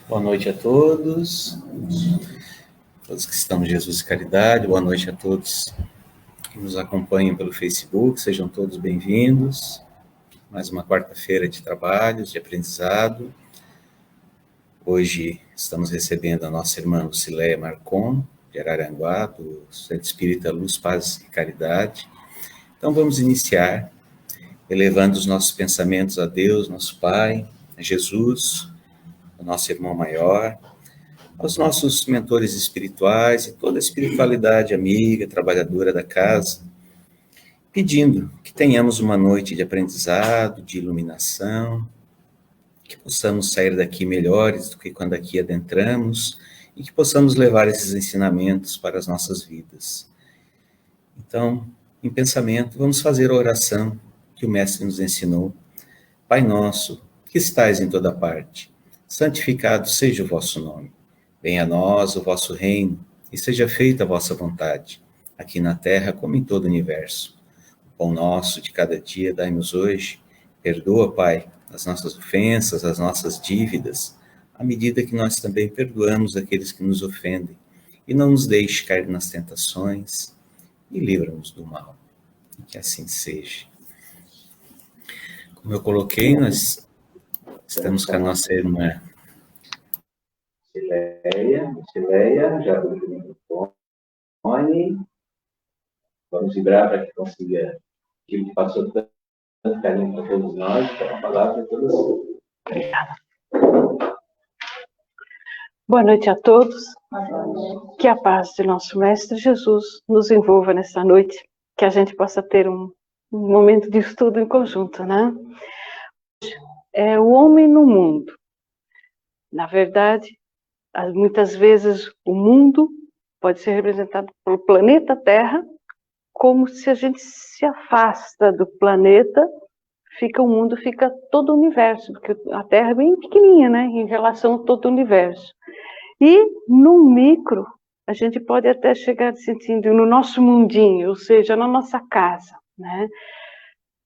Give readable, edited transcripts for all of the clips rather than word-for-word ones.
Boa noite a todos que estão em Jesus e Caridade, boa noite a todos que nos acompanham pelo Facebook, sejam todos bem-vindos. Mais uma quarta-feira de trabalhos, de aprendizado. Hoje estamos recebendo a nossa irmã Lucileia Marcon, de Araranguá, do Centro Espírita Luz, Paz e Caridade. Então vamos iniciar elevando os nossos pensamentos a Deus, nosso Pai, a Jesus, o nosso irmão maior, aos nossos mentores espirituais e toda a espiritualidade amiga, trabalhadora da casa, pedindo que tenhamos uma noite de aprendizado, de iluminação, que possamos sair daqui melhores do que quando aqui adentramos e que possamos levar esses ensinamentos para as nossas vidas. Então, em pensamento, vamos fazer a oração que o Mestre nos ensinou. Pai nosso, que estais em toda parte, santificado seja o vosso nome. Venha a nós o vosso reino, e seja feita a vossa vontade, aqui na terra como em todo o universo. O pão nosso de cada dia dai-nos hoje. Perdoa, Pai, as nossas ofensas, as nossas dívidas, à medida que nós também perdoamos aqueles que nos ofendem. E não nos deixe cair nas tentações, e livra-nos do mal. Que assim seja. Como eu coloquei, nós estamos com a nossa irmã Lucileia, já abriu o microfone. Vamos vibrar para que consiga, que passou tanto carinho para todos nós, para a palavra de todos. Obrigada. Boa noite a todos. Que a paz de nosso Mestre Jesus nos envolva nesta noite, que a gente possa ter um momento de estudo em conjunto, né? É o homem no mundo. Na verdade, muitas vezes o mundo pode ser representado pelo planeta Terra, como se a gente se afasta do planeta, o mundo fica todo o universo, porque a Terra é bem pequenininha, né, em relação a todo o universo. E no micro, a gente pode até chegar sentindo no nosso mundinho, ou seja, na nossa casa, né?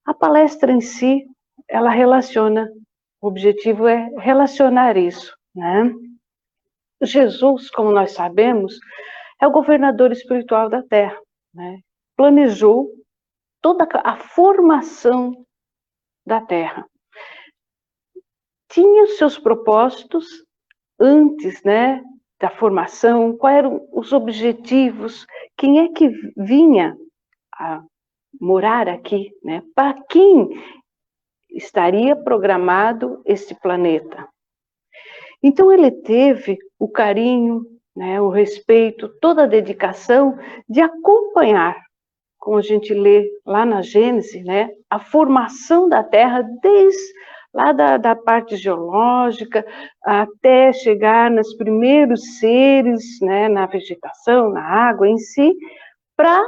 A palestra em si, ela relaciona, o objetivo é relacionar isso, né? Jesus, como nós sabemos, é o governador espiritual da Terra, né? Planejou toda a formação da Terra. Tinha os seus propósitos antes, né, da formação, quais eram os objetivos, quem é que vinha a morar aqui, né? Para quem estaria programado este planeta. Então ele teve o carinho, né, o respeito, toda a dedicação de acompanhar, como a gente lê lá na Gênesis, né, a formação da Terra desde lá da parte geológica até chegar nos primeiros seres, né, na vegetação, na água em si, para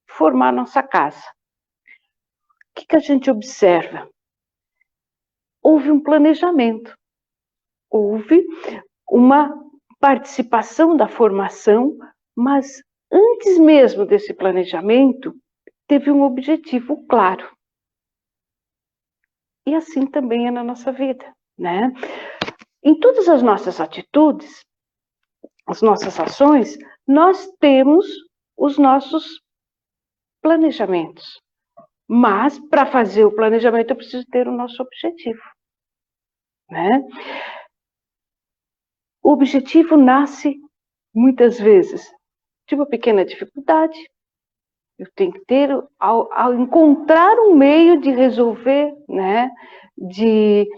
formar nossa casa. O que a gente observa? Houve um planejamento, houve uma participação da formação, mas antes mesmo desse planejamento, teve um objetivo claro. E assim também é na nossa vida, né? Em todas as nossas atitudes, as nossas ações, nós temos os nossos planejamentos. Mas, para fazer o planejamento, eu preciso ter o nosso objetivo, né? O objetivo nasce, muitas vezes, de uma pequena dificuldade. Eu tenho que ter, ao encontrar um meio de resolver, né, de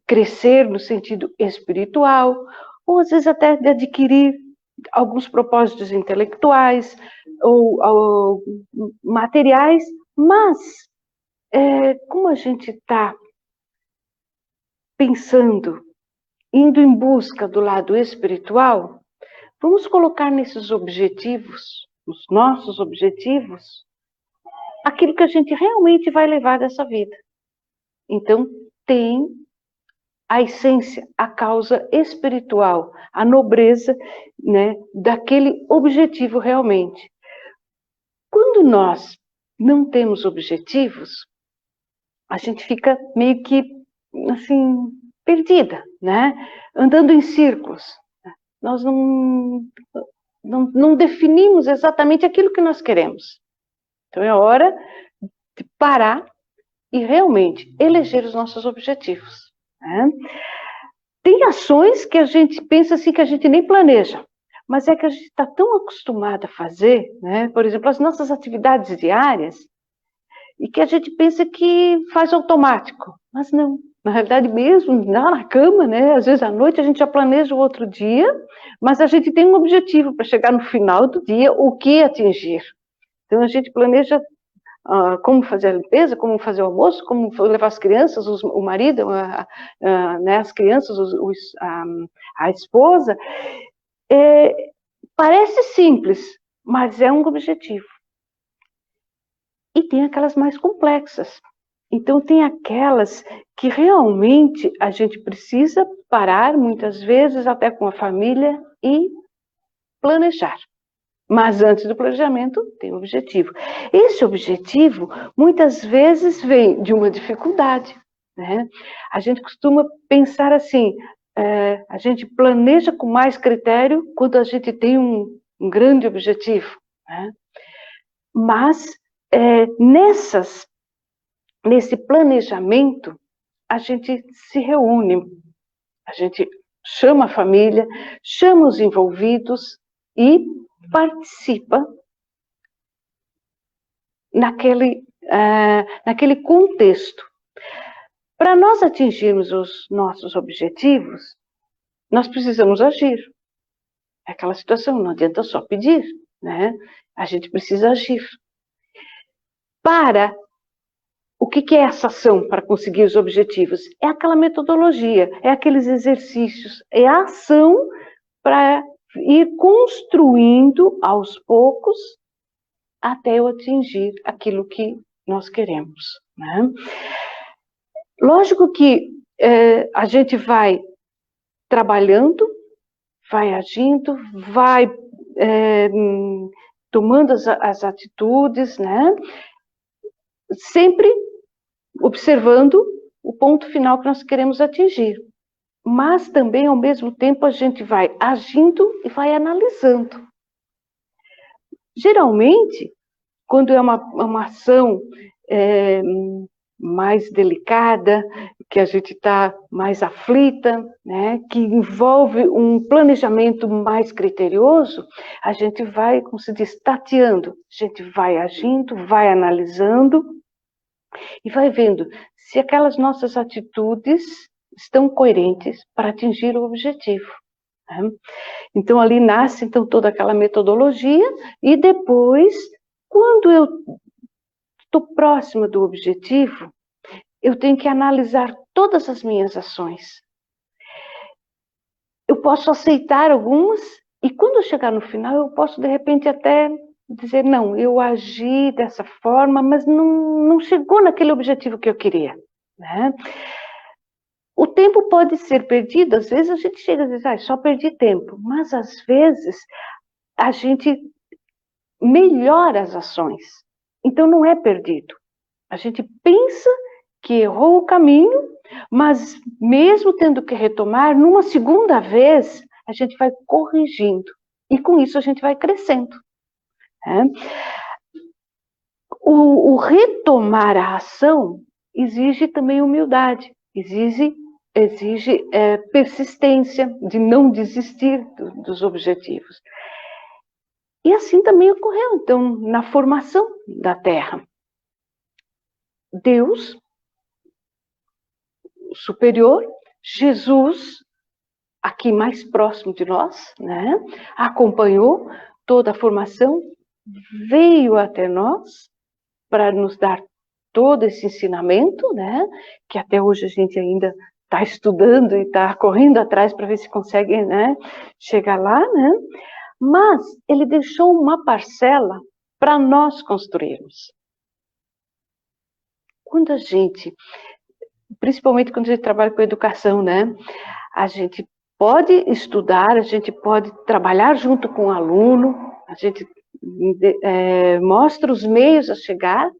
crescer no sentido espiritual, ou às vezes até de adquirir alguns propósitos intelectuais ou materiais, mas como a gente está pensando, indo em busca do lado espiritual, vamos colocar nesses objetivos, os nossos objetivos, aquilo que a gente realmente vai levar dessa vida. Então, tem a essência, a causa espiritual, a nobreza, né, daquele objetivo realmente. Quando nós não temos objetivos, a gente fica meio que, assim, perdida, né? Andando em círculos. Nós não definimos exatamente aquilo que nós queremos. Então é hora de parar e realmente eleger os nossos objetivos, né? Tem ações que a gente pensa assim que a gente nem planeja, mas é que a gente está tão acostumado a fazer, né? Por exemplo, as nossas atividades diárias, e que a gente pensa que faz automático, mas não. Na realidade, mesmo lá na cama, né? Às vezes à noite a gente já planeja o outro dia, mas a gente tem um objetivo para chegar no final do dia, o que atingir. Então a gente planeja como fazer a limpeza, como fazer o almoço, como levar as crianças, o marido, né, as crianças, a esposa. Parece simples, mas é um objetivo. E tem aquelas mais complexas. Então, tem aquelas que realmente a gente precisa parar, muitas vezes, até com a família, e planejar. Mas antes do planejamento, tem o objetivo. Esse objetivo, muitas vezes, vem de uma dificuldade, né? A gente costuma pensar assim, a gente planeja com mais critério quando a gente tem um grande objetivo, né? Mas, nesse planejamento, a gente se reúne, a gente chama a família, chama os envolvidos e participa naquele contexto. Para nós atingirmos os nossos objetivos, nós precisamos agir. É aquela situação, não adianta só pedir, né? A gente precisa agir. O que é essa ação para conseguir os objetivos? É aquela metodologia, é aqueles exercícios, é a ação para ir construindo aos poucos até eu atingir aquilo que nós queremos, né? Lógico que a gente vai trabalhando, vai agindo, vai tomando as atitudes, né? Sempre observando o ponto final que nós queremos atingir. Mas também, ao mesmo tempo, a gente vai agindo e vai analisando. Geralmente, quando é uma ação mais delicada, que a gente está mais aflita, né, que envolve um planejamento mais criterioso, a gente vai, como se diz, tateando. A gente vai agindo, vai analisando e vai vendo se aquelas nossas atitudes estão coerentes para atingir o objetivo, né? Então, ali nasce toda aquela metodologia e depois, quando eu estou próxima do objetivo, eu tenho que analisar todas as minhas ações. Eu posso aceitar algumas e quando eu chegar no final, eu posso, de repente, até dizer, não, eu agi dessa forma, mas não chegou naquele objetivo que eu queria, né? O tempo pode ser perdido, às vezes a gente chega a dizer, só perdi tempo, mas às vezes a gente melhora as ações, então não é perdido. A gente pensa que errou o caminho, mas mesmo tendo que retomar, numa segunda vez, a gente vai corrigindo, e com isso a gente vai crescendo, né? O retomar a ação exige também humildade, exige persistência, de não desistir dos objetivos. E assim também ocorreu, então, na formação da Terra. Deus, o superior, Jesus, aqui mais próximo de nós, né, acompanhou toda a formação, veio até nós para nos dar todo esse ensinamento, né, que até hoje a gente ainda está estudando e está correndo atrás para ver se consegue, né, chegar lá, né? Mas ele deixou uma parcela para nós construirmos. Quando a gente, principalmente quando a gente trabalha com educação, né, a gente pode estudar, a gente pode trabalhar junto com o aluno, a gente mostra os meios a chegar,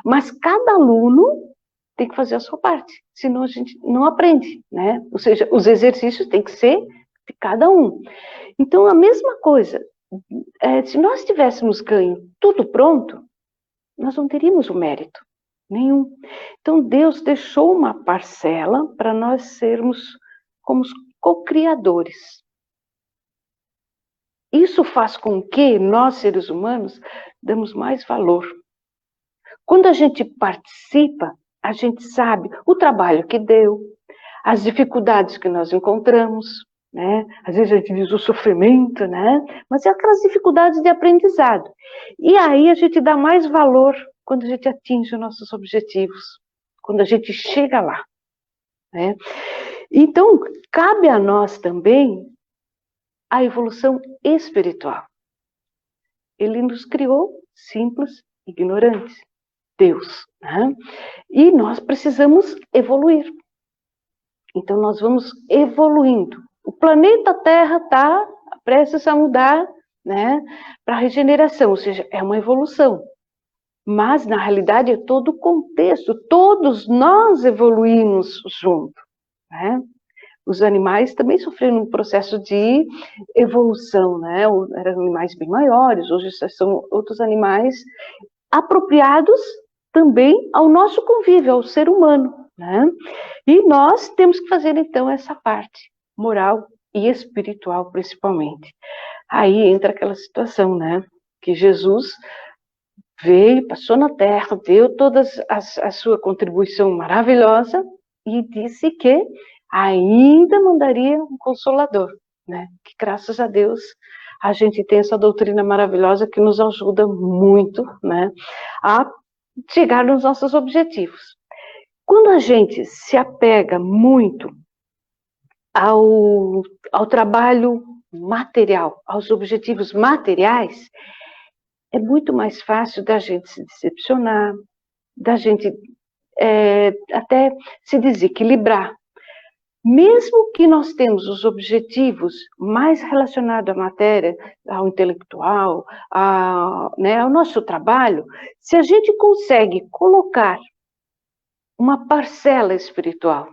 mas cada aluno tem que fazer a sua parte, senão a gente não aprende, né? Ou seja, os exercícios têm que ser de cada um. Então, a mesma coisa, se nós tivéssemos ganho tudo pronto, nós não teríamos o mérito nenhum. Então, Deus deixou uma parcela para nós sermos como co-criadores. Isso faz com que nós, seres humanos, damos mais valor. Quando a gente participa, a gente sabe o trabalho que deu, as dificuldades que nós encontramos, né? Às vezes a gente diz o sofrimento, né? Mas é aquelas dificuldades de aprendizado. E aí a gente dá mais valor quando a gente atinge os nossos objetivos, quando a gente chega lá, né? Então, cabe a nós também a evolução espiritual. Ele nos criou simples, ignorantes. Deus, né? E nós precisamos evoluir. Então, nós vamos evoluindo. O planeta Terra está prestes a mudar, né, para a regeneração, ou seja, é uma evolução. Mas, na realidade, é todo o contexto, todos nós evoluímos junto, né? Os animais também sofreram um processo de evolução, né? Eram animais bem maiores, hoje são outros animais apropriados também ao nosso convívio, ao ser humano, né? E nós temos que fazer, então, essa parte moral e espiritual, principalmente. Aí entra aquela situação, né? Que Jesus veio, passou na Terra, deu toda a sua contribuição maravilhosa e disse que ainda mandaria um Consolador, né? Que graças a Deus a gente tem essa doutrina maravilhosa que nos ajuda muito, né, a chegar nos nossos objetivos. Quando a gente se apega muito ao trabalho material, aos objetivos materiais, é muito mais fácil da gente se decepcionar, da gente até se desequilibrar. Mesmo que nós temos os objetivos mais relacionados à matéria, ao intelectual, ao nosso trabalho, se a gente consegue colocar uma parcela espiritual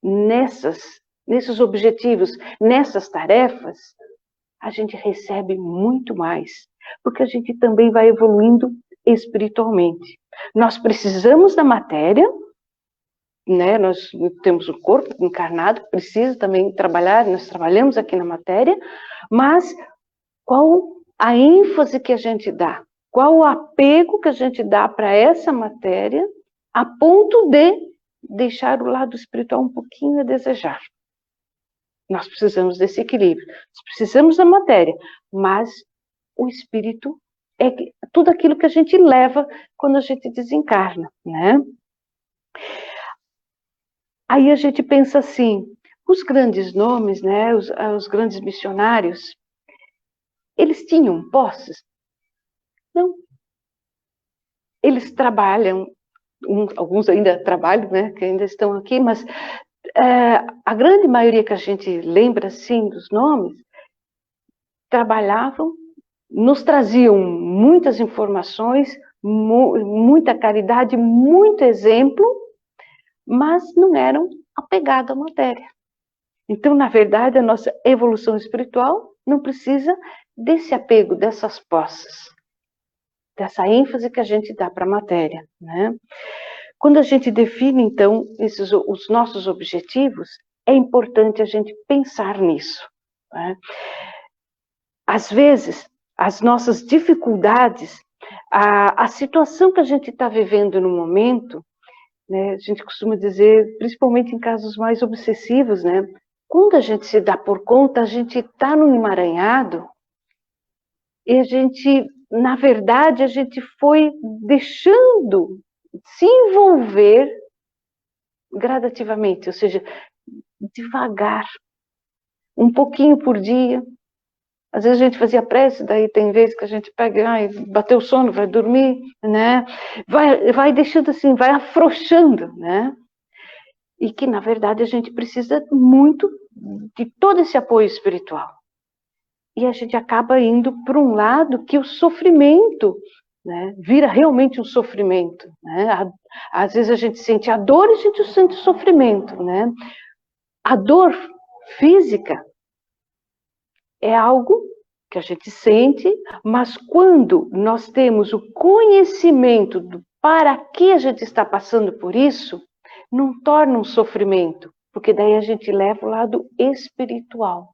nesses objetivos, nessas tarefas, a gente recebe muito mais, porque a gente também vai evoluindo espiritualmente. Nós precisamos da matéria, né? Nós temos o corpo encarnado, precisa também trabalhar, nós trabalhamos aqui na matéria, mas qual a ênfase que a gente dá? Qual o apego que a gente dá para essa matéria, a ponto de deixar o lado espiritual um pouquinho a desejar? Nós precisamos desse equilíbrio, nós precisamos da matéria, mas o espírito é tudo aquilo que a gente leva quando a gente desencarna, né? Aí a gente pensa assim, os grandes nomes, né, os grandes missionários, eles tinham posses? Não. Eles trabalham, alguns ainda trabalham, né, que ainda estão aqui, mas a grande maioria que a gente lembra, assim, dos nomes, trabalhavam, nos traziam muitas informações, muita caridade, muito exemplo, mas não eram apegados à matéria. Então, na verdade, a nossa evolução espiritual não precisa desse apego, dessas posses, dessa ênfase que a gente dá para a matéria, né? Quando a gente define, então, os nossos objetivos, é importante a gente pensar nisso, né? Às vezes, as nossas dificuldades, a situação que a gente está vivendo no momento, né, a gente costuma dizer, principalmente em casos mais obsessivos, né? Quando a gente se dá por conta, a gente está num emaranhado e a gente, na verdade, a gente foi deixando se envolver gradativamente, ou seja, devagar, um pouquinho por dia. Às vezes a gente fazia prece, daí tem vezes que a gente pega, bateu o sono, vai dormir, né? Vai deixando assim, vai afrouxando, né? E que, na verdade, a gente precisa muito de todo esse apoio espiritual. E a gente acaba indo para um lado que o sofrimento, né, vira realmente um sofrimento, né? Às vezes a gente sente a dor e a gente sente o sofrimento, né? A dor física é algo que a gente sente, mas quando nós temos o conhecimento do para que a gente está passando por isso, não torna um sofrimento, porque daí a gente leva o lado espiritual.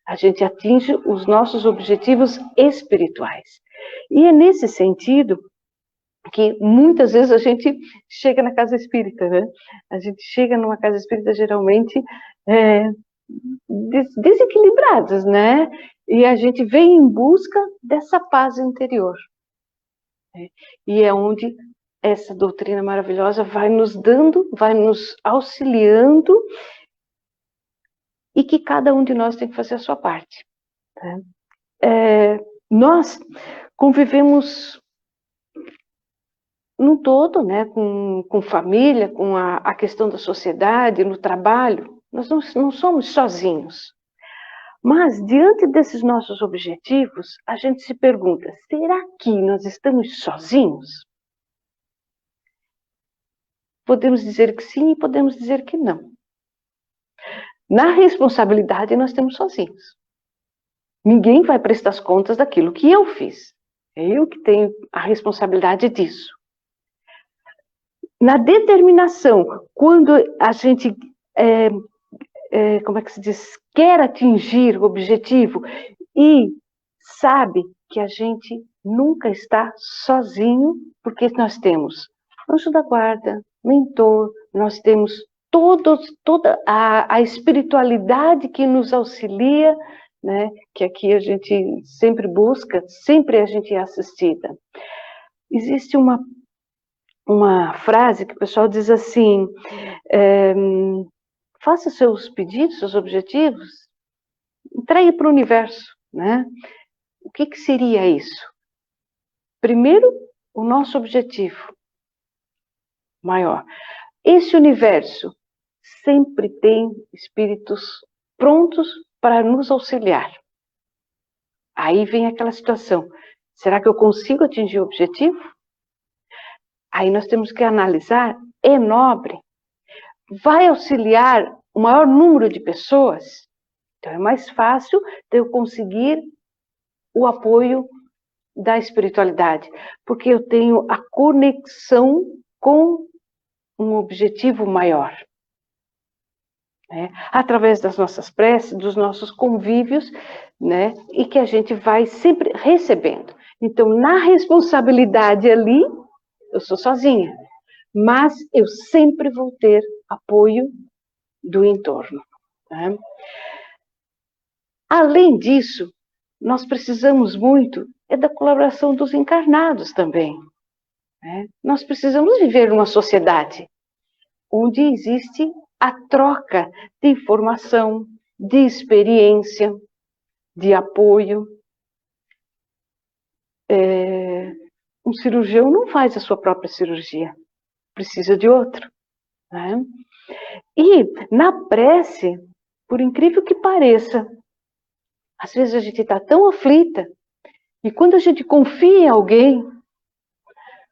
A gente atinge os nossos objetivos espirituais. E é nesse sentido que muitas vezes a gente chega na casa espírita, né? A gente chega numa casa espírita geralmente desequilibrados, né? E a gente vem em busca dessa paz interior. Né? E é onde essa doutrina maravilhosa vai nos dando, vai nos auxiliando, e que cada um de nós tem que fazer a sua parte. Né? Nós convivemos num todo, né? Com família, com a questão da sociedade, no trabalho. Nós não somos sozinhos. Mas, diante desses nossos objetivos, a gente se pergunta, será que nós estamos sozinhos? Podemos dizer que sim e podemos dizer que não. Na responsabilidade, nós estamos sozinhos. Ninguém vai prestar as contas daquilo que eu fiz. É eu que tenho a responsabilidade disso. Na determinação, quando a gente como é que se diz, quer atingir o objetivo e sabe que a gente nunca está sozinho, porque nós temos anjo da guarda, mentor, nós temos toda a espiritualidade que nos auxilia, né, que aqui a gente sempre busca, sempre a gente é assistida. Existe uma frase que o pessoal diz assim, faça seus pedidos, seus objetivos, entregue para o universo, né? O que seria isso? Primeiro, o nosso objetivo maior. Esse universo sempre tem espíritos prontos para nos auxiliar. Aí vem aquela situação, será que eu consigo atingir o objetivo? Aí nós temos que analisar, é nobre? Vai auxiliar o maior número de pessoas? Então é mais fácil de eu conseguir o apoio da espiritualidade, porque eu tenho a conexão com um objetivo maior. Né? Através das nossas preces, dos nossos convívios, né? E que a gente vai sempre recebendo. Então, na responsabilidade ali, eu sou sozinha, mas eu sempre vou ter apoio do entorno. Né? Além disso, nós precisamos muito da colaboração dos encarnados também. Né? Nós precisamos viver numa sociedade onde existe a troca de informação, de experiência, de apoio. Um cirurgião não faz a sua própria cirurgia, precisa de outro. Né? E na prece, por incrível que pareça, às vezes a gente está tão aflita, e quando a gente confia em alguém,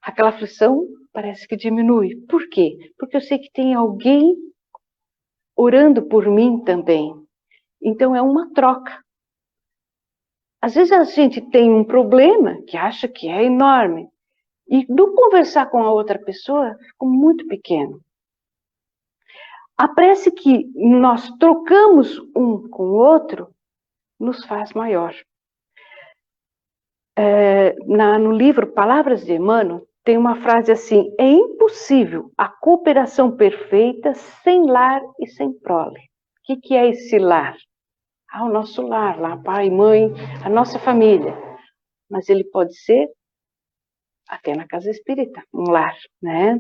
aquela aflição parece que diminui. Por quê? Porque eu sei que tem alguém orando por mim também. Então é uma troca. Às vezes a gente tem um problema que acha que é enorme, e do conversar com a outra pessoa, ficou muito pequeno. A prece que nós trocamos um com o outro, nos faz maior. No livro Palavras de Emmanuel, tem uma frase assim, é impossível a cooperação perfeita sem lar e sem prole. O que é esse lar? O nosso lar, lá, pai, mãe, a nossa família. Mas ele pode ser até na casa espírita, um lar, né?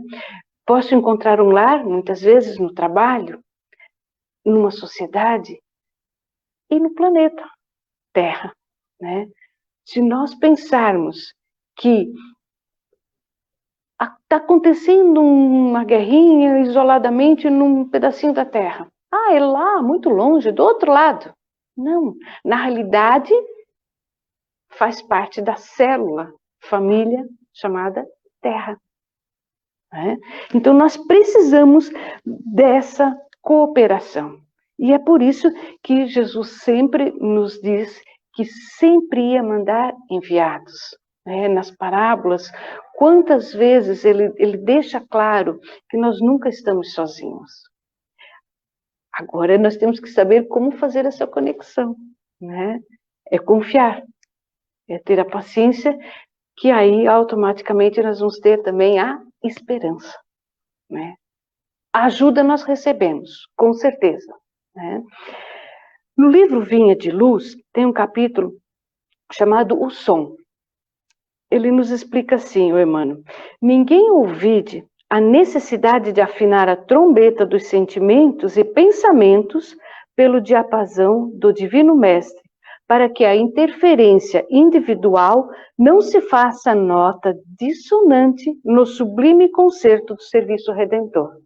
Posso encontrar um lar, muitas vezes, no trabalho, numa sociedade e no planeta Terra, né? Se nós pensarmos que está acontecendo uma guerrinha isoladamente num pedacinho da Terra. É lá, muito longe, do outro lado. Não, na realidade, faz parte da célula, família chamada Terra. Né? Então, nós precisamos dessa cooperação. E é por isso que Jesus sempre nos diz que sempre ia mandar enviados. Né? Nas parábolas, quantas vezes ele deixa claro que nós nunca estamos sozinhos. Agora, nós temos que saber como fazer essa conexão. Né? É confiar, é ter a paciência, que aí automaticamente nós vamos ter também a esperança. Né? A ajuda nós recebemos, com certeza. Né? No livro Vinha de Luz, tem um capítulo chamado O Som. Ele nos explica assim, o Emmanuel: ninguém ouvide a necessidade de afinar a trombeta dos sentimentos e pensamentos pelo diapasão do Divino Mestre, para que a interferência individual não se faça nota dissonante no sublime concerto do serviço redentor.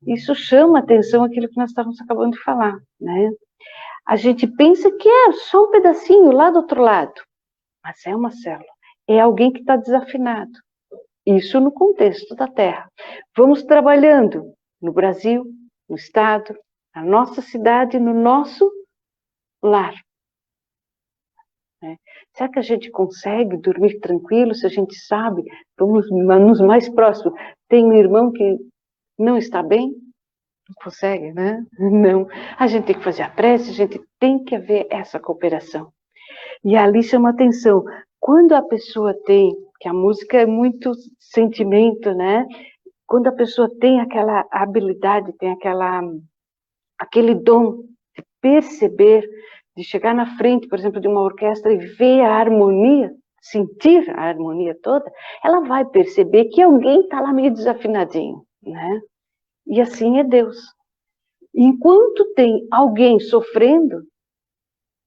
Isso chama atenção aquilo que nós estávamos acabando de falar, né? A gente pensa que é só um pedacinho lá do outro lado, mas é uma célula, é alguém que está desafinado. Isso no contexto da Terra. Vamos trabalhando no Brasil, no Estado, na nossa cidade, no nosso lar. Será que a gente consegue dormir tranquilo se a gente sabe, vamos nos mais próximos, tem um irmão que não está bem? Não consegue, né? Não. A gente tem que fazer a prece, a gente tem que haver essa cooperação. E ali chama atenção, quando a pessoa tem, que a música é muito sentimento, né? Quando a pessoa tem aquela habilidade, tem aquele dom de perceber, de chegar na frente, por exemplo, de uma orquestra e ver a harmonia, sentir a harmonia toda, ela vai perceber que alguém está lá meio desafinadinho, né? E assim é Deus. Enquanto tem alguém sofrendo,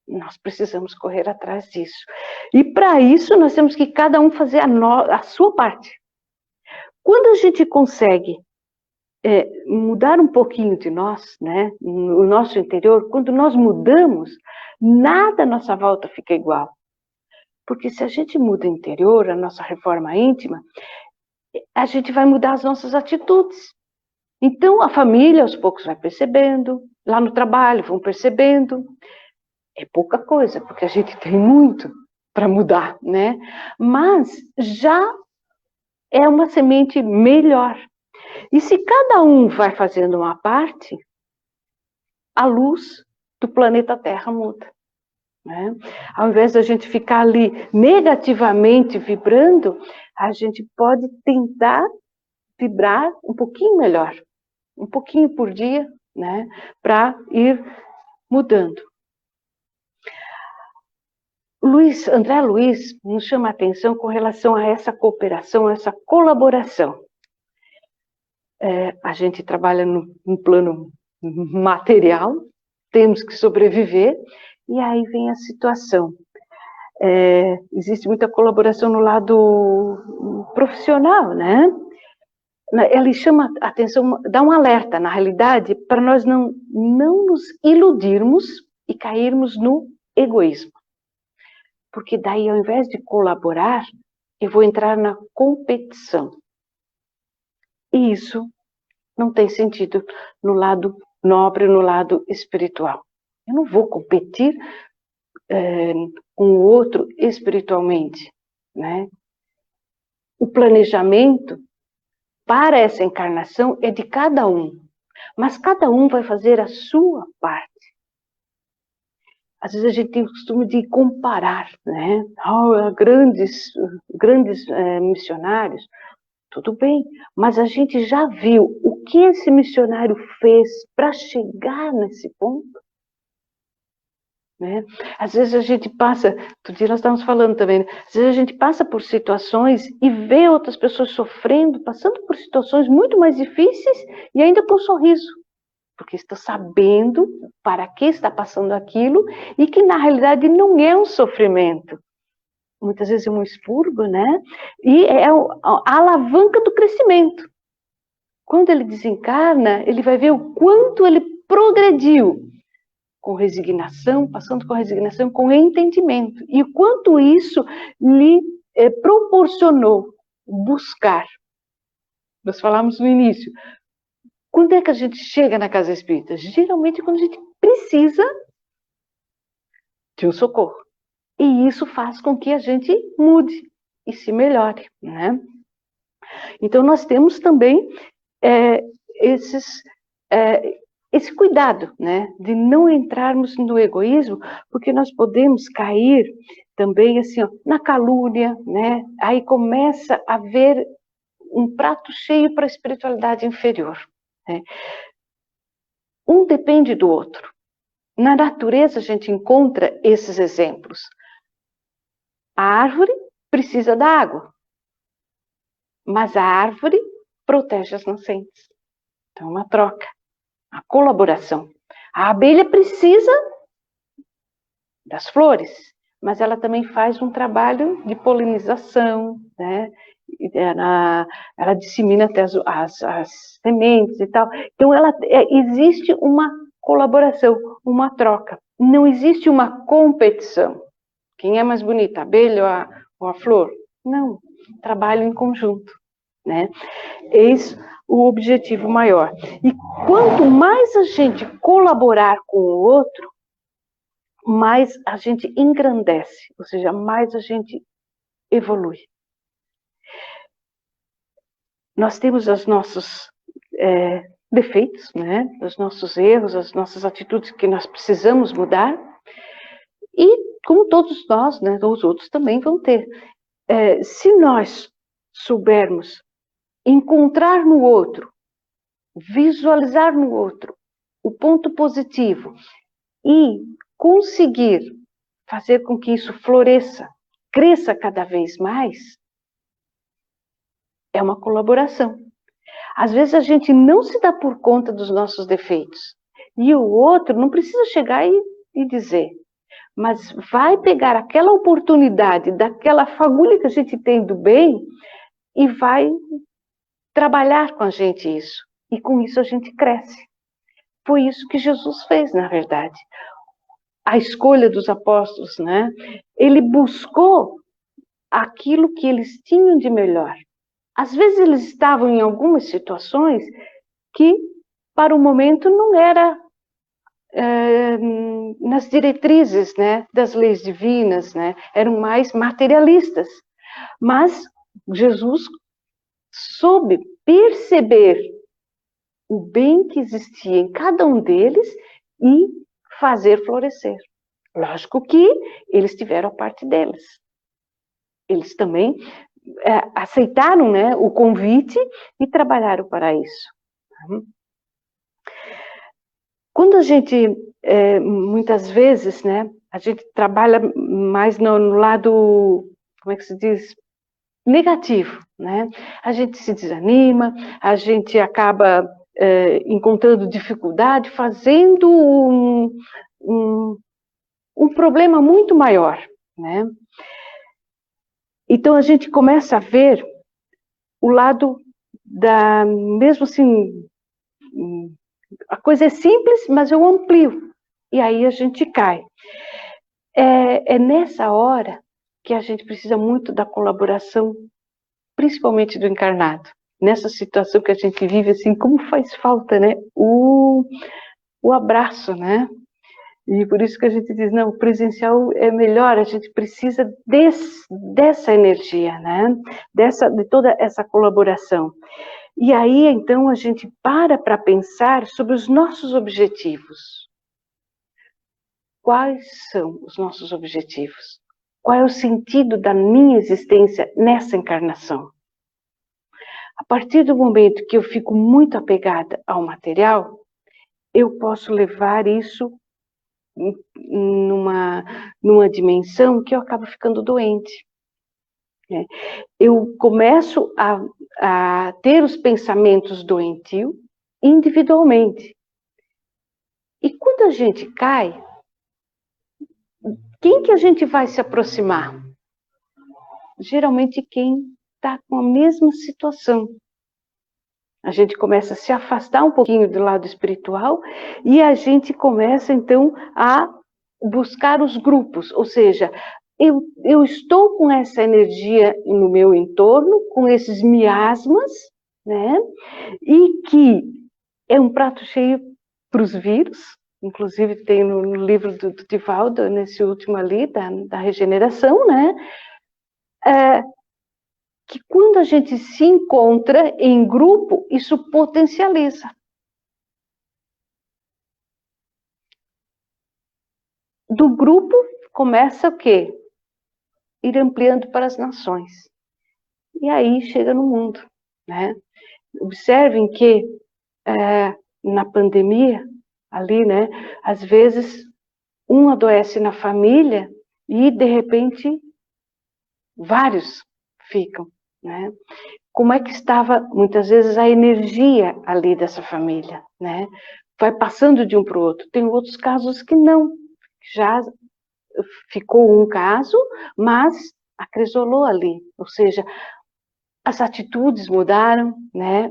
nós precisamos correr atrás disso. E para isso nós temos que cada um fazer a sua parte. Quando a gente consegue mudar um pouquinho de nós, né, no nosso interior, quando nós mudamos, nada à nossa volta fica igual. Porque se a gente muda o interior, a nossa reforma íntima, a gente vai mudar as nossas atitudes. Então, a família, aos poucos, vai percebendo, lá no trabalho, vão percebendo. É pouca coisa, porque a gente tem muito para mudar, né? Mas já é uma semente melhor. E se cada um vai fazendo uma parte, a luz do planeta Terra muda. Né? Ao invés da gente ficar ali negativamente vibrando, a gente pode tentar vibrar um pouquinho melhor. Um pouquinho por dia, né, para ir mudando. André Luiz nos chama a atenção com relação a essa cooperação, a essa colaboração. A gente trabalha no plano material, temos que sobreviver, e aí vem a situação. Existe muita colaboração no lado profissional, né? Ele chama a atenção, dá um alerta, na realidade, para nós não nos iludirmos e cairmos no egoísmo. Porque daí, ao invés de colaborar, eu vou entrar na competição. E isso não tem sentido no lado nobre, no lado espiritual. Eu não vou competir com o outro espiritualmente, né? O planejamento para essa encarnação é de cada um, mas cada um vai fazer a sua parte. Às vezes a gente tem o costume de comparar, né? Grandes missionários, tudo bem, mas a gente já viu o que esse missionário fez para chegar nesse ponto. Né? Às vezes a gente passa, outro dia nós estávamos falando também, às vezes a gente passa por situações e vê outras pessoas sofrendo, passando por situações muito mais difíceis e ainda com um sorriso, porque está sabendo para que está passando aquilo e que na realidade não é um sofrimento. Muitas vezes é um expurgo, né? E é a alavanca do crescimento. Quando ele desencarna, ele vai ver o quanto ele progrediu. Com resignação, passando com resignação, com entendimento. E o quanto isso lhe proporcionou buscar. Nós falamos no início. Quando é que a gente chega na casa espírita? Geralmente quando a gente precisa de um socorro. E isso faz com que a gente mude e se melhore, né? Então nós temos também esse cuidado, né, de não entrarmos no egoísmo, porque nós podemos cair também assim, ó, na calúnia, né? Aí começa a haver um prato cheio para a espiritualidade inferior, né? Um depende do outro. Na natureza a gente encontra esses exemplos. A árvore precisa da água, mas a árvore protege as nascentes. Então, uma troca, uma colaboração. A abelha precisa das flores, mas ela também faz um trabalho de polinização, né? Ela dissemina até as sementes e tal. Então, existe uma colaboração, uma troca. Não existe uma competição. Quem é mais bonita, a abelha ou a flor? Não, trabalham em conjunto, né? Eis o objetivo maior. E quanto mais a gente colaborar com o outro, mais a gente engrandece, ou seja, mais a gente evolui. Nós temos os nossos defeitos, né? Os nossos erros, as nossas atitudes que nós precisamos mudar. E como todos nós, né, os outros também vão ter. Se nós soubermos encontrar no outro, visualizar no outro o ponto positivo e conseguir fazer com que isso floresça, cresça cada vez mais, é uma colaboração. Às vezes a gente não se dá por conta dos nossos defeitos. E o outro não precisa chegar e dizer, mas vai pegar aquela oportunidade, daquela fagulha que a gente tem do bem e vai trabalhar com a gente isso. E com isso a gente cresce. Foi isso que Jesus fez, na verdade. A escolha dos apóstolos, né? Ele buscou aquilo que eles tinham de melhor. Às vezes eles estavam em algumas situações que, para o momento, não era nas diretrizes, né, das leis divinas, né? Eram mais materialistas. Mas Jesus soube perceber o bem que existia em cada um deles e fazer florescer. Lógico que eles tiveram a parte deles. Eles também aceitaram, né, o convite e trabalharam para isso. Quando a gente, muitas vezes, né, a gente trabalha mais no lado, como é que se diz? Negativo, né? A gente se desanima, a gente acaba encontrando dificuldade, fazendo um problema muito maior, né? Então a gente começa a ver o lado mesmo assim, a coisa é simples, mas eu amplio, e aí a gente cai. É nessa hora que a gente precisa muito da colaboração, principalmente do encarnado. Nessa situação que a gente vive, assim, como faz falta, né? O abraço, né? E por isso que a gente diz, não, o presencial é melhor, a gente precisa dessa energia, né? De toda essa colaboração. E aí, então, a gente para pensar sobre os nossos objetivos. Quais são os nossos objetivos? Qual é o sentido da minha existência nessa encarnação? A partir do momento que eu fico muito apegada ao material, eu posso levar isso numa dimensão que eu acabo ficando doente. Eu começo a ter os pensamentos doentios individualmente. E quando a gente cai, quem que a gente vai se aproximar? Geralmente quem está com a mesma situação. A gente começa a se afastar um pouquinho do lado espiritual e a gente começa, então, a buscar os grupos, ou seja, eu estou com essa energia no meu entorno, com esses miasmas, né? E que é um prato cheio para os vírus, inclusive tem no livro do Divaldo, nesse último ali, da regeneração, né? Que quando a gente se encontra em grupo, isso potencializa. Do grupo começa o quê? Ir ampliando para as nações. E aí chega no mundo, né? Observem que na pandemia, ali, né? Às vezes, um adoece na família e, de repente, vários ficam, né? Como é que estava, muitas vezes, a energia ali dessa família, né? Vai passando de um para o outro. Tem outros casos que não. Já ficou um caso, mas acrisolou ali. Ou seja, as atitudes mudaram, né?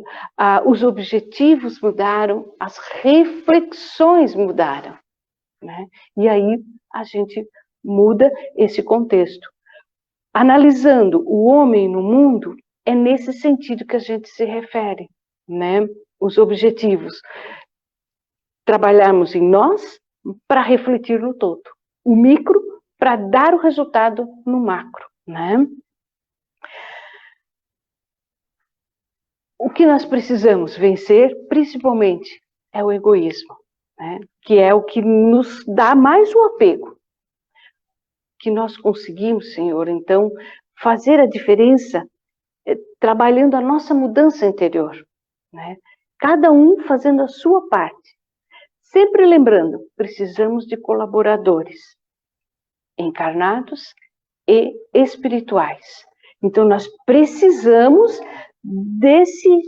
Os objetivos mudaram, as reflexões mudaram, né? E aí a gente muda esse contexto. Analisando o homem no mundo, é nesse sentido que a gente se refere, né? Os objetivos. Trabalharmos em nós para refletir no todo. O micro para dar o resultado no macro, né? O que nós precisamos vencer, principalmente, é o egoísmo, né? Que é o que nos dá mais o apego. Que nós conseguimos, Senhor, então, fazer a diferença trabalhando a nossa mudança interior, né? Cada um fazendo a sua parte. Sempre lembrando, precisamos de colaboradores, encarnados e espirituais. Então, nós precisamos desse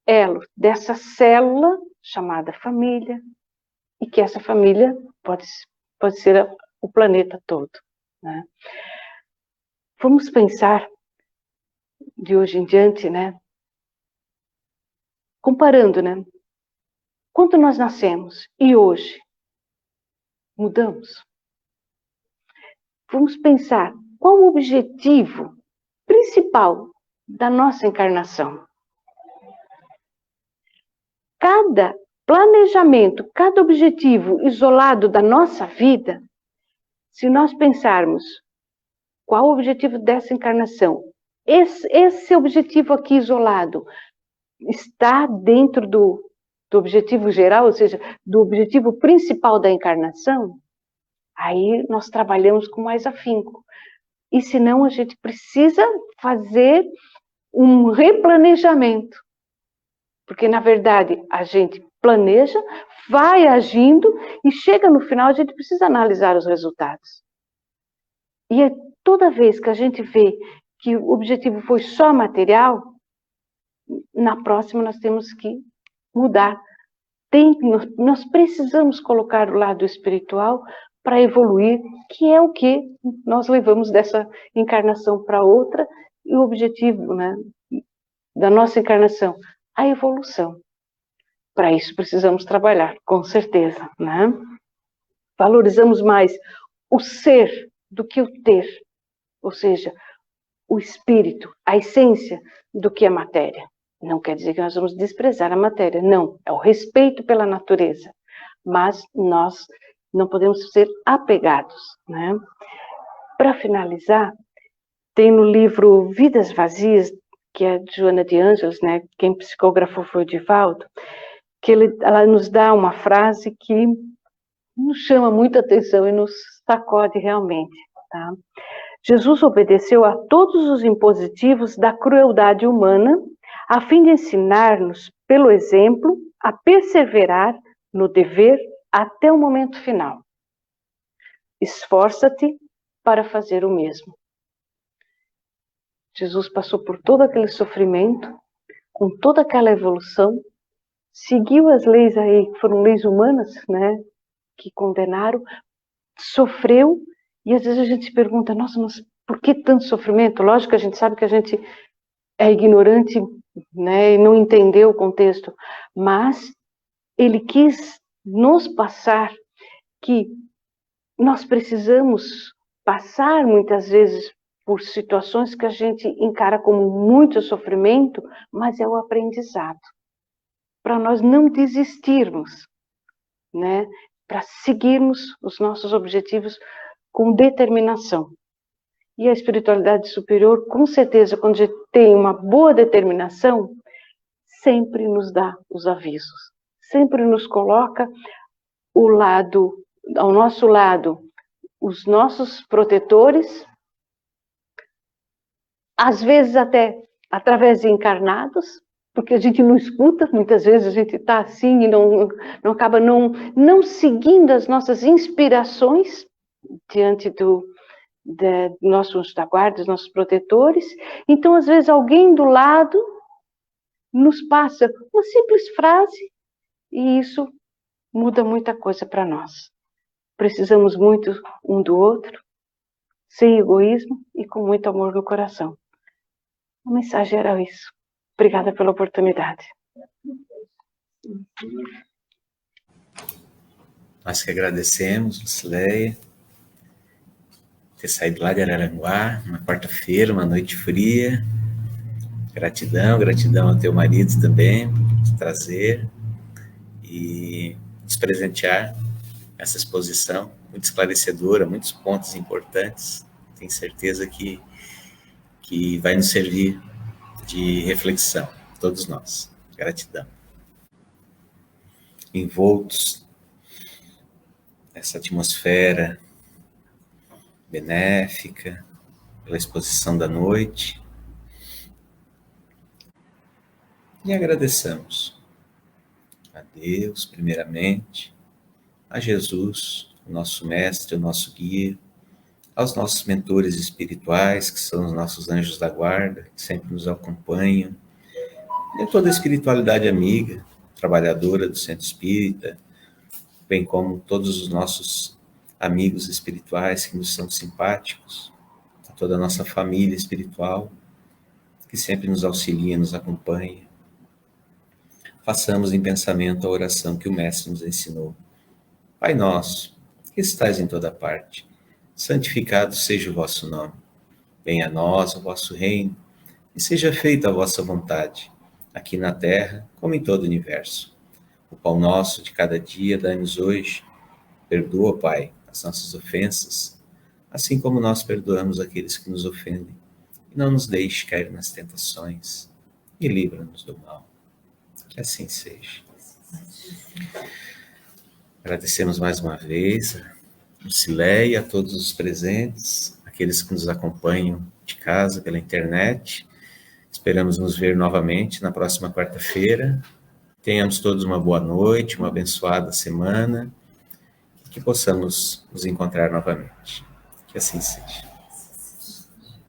elo, dessa célula chamada família, e que essa família pode ser o planeta todo, né? Vamos pensar, de hoje em diante, né? Comparando, né? Quando nós nascemos e hoje mudamos. Vamos pensar qual o objetivo principal da nossa encarnação. Cada planejamento, cada objetivo isolado da nossa vida, se nós pensarmos qual o objetivo dessa encarnação, esse objetivo aqui isolado está dentro do objetivo geral, ou seja, do objetivo principal da encarnação, aí nós trabalhamos com mais afinco. E senão a gente precisa fazer um replanejamento. Porque, na verdade, a gente planeja, vai agindo e chega no final, a gente precisa analisar os resultados. E toda vez que a gente vê que o objetivo foi só material, na próxima nós temos que mudar. Nós precisamos colocar o lado espiritual para evoluir, que é o que nós levamos dessa encarnação para outra, e o objetivo, né, da nossa encarnação, a evolução. Para isso precisamos trabalhar, com certeza, né? Valorizamos mais o ser do que o ter, ou seja, o espírito, a essência do que a matéria. Não quer dizer que nós vamos desprezar a matéria, não, é o respeito pela natureza, mas nós não podemos ser apegados, né? Para finalizar, tem no livro Vidas Vazias, que é de Joana de Ângeles, né? Quem psicografou foi o Divaldo, que ela nos dá uma frase que nos chama muita atenção e nos sacode realmente, tá? Jesus obedeceu a todos os impositivos da crueldade humana, a fim de ensinar-nos, pelo exemplo, a perseverar no dever até o momento final. Esforça-te para fazer o mesmo. Jesus passou por todo aquele sofrimento, com toda aquela evolução, seguiu as leis aí, que foram leis humanas, né, que condenaram, sofreu, e às vezes a gente se pergunta, nossa, mas por que tanto sofrimento? Lógico que a gente sabe que a gente é ignorante, né, e não entendeu o contexto, mas ele quis nos passar que nós precisamos passar muitas vezes por situações que a gente encara como muito sofrimento, mas é o aprendizado. Para nós não desistirmos, né? Para seguirmos os nossos objetivos com determinação. E a espiritualidade superior, com certeza, quando a gente tem uma boa determinação, sempre nos dá os avisos, sempre nos coloca ao nosso lado, os nossos protetores, às vezes até através de encarnados, porque a gente não escuta, muitas vezes a gente está assim e não acaba não seguindo as nossas inspirações diante dos nossos da guarda, dos nossos protetores. Então, às vezes, alguém do lado nos passa uma simples frase e isso muda muita coisa para nós. Precisamos muito um do outro, sem egoísmo e com muito amor no coração. A mensagem era isso. Obrigada pela oportunidade. Nós que agradecemos, Lucileia, ter saído lá de Araranguá, uma quarta-feira, uma noite fria. Gratidão ao teu marido também, por te trazer e nos presentear essa exposição muito esclarecedora, muitos pontos importantes. Tenho certeza que vai nos servir de reflexão, todos nós. Gratidão. Envoltos nessa atmosfera benéfica, pela exposição da noite. E agradeçamos a Deus, primeiramente, a Jesus, o nosso mestre, o nosso guia, aos nossos mentores espirituais, que são os nossos anjos da guarda, que sempre nos acompanham, e a toda a espiritualidade amiga, trabalhadora do Centro Espírita, bem como todos os nossos amigos espirituais que nos são simpáticos, a toda a nossa família espiritual, que sempre nos auxilia, nos acompanha. Façamos em pensamento a oração que o Mestre nos ensinou. Pai nosso, que estais em toda parte, santificado seja o vosso nome. Venha a nós o vosso reino, e seja feita a vossa vontade, aqui na terra como em todo o universo. O pão nosso de cada dia dai-nos hoje. Perdoa, Pai, as nossas ofensas, assim como nós perdoamos aqueles que nos ofendem. E não nos deixe cair nas tentações, e livra-nos do mal. Que assim seja. Agradecemos mais uma vez a Lucileia e a todos os presentes, aqueles que nos acompanham de casa, pela internet. Esperamos nos ver novamente na próxima quarta-feira. Tenhamos todos uma boa noite, uma abençoada semana, e que possamos nos encontrar novamente. Que assim seja.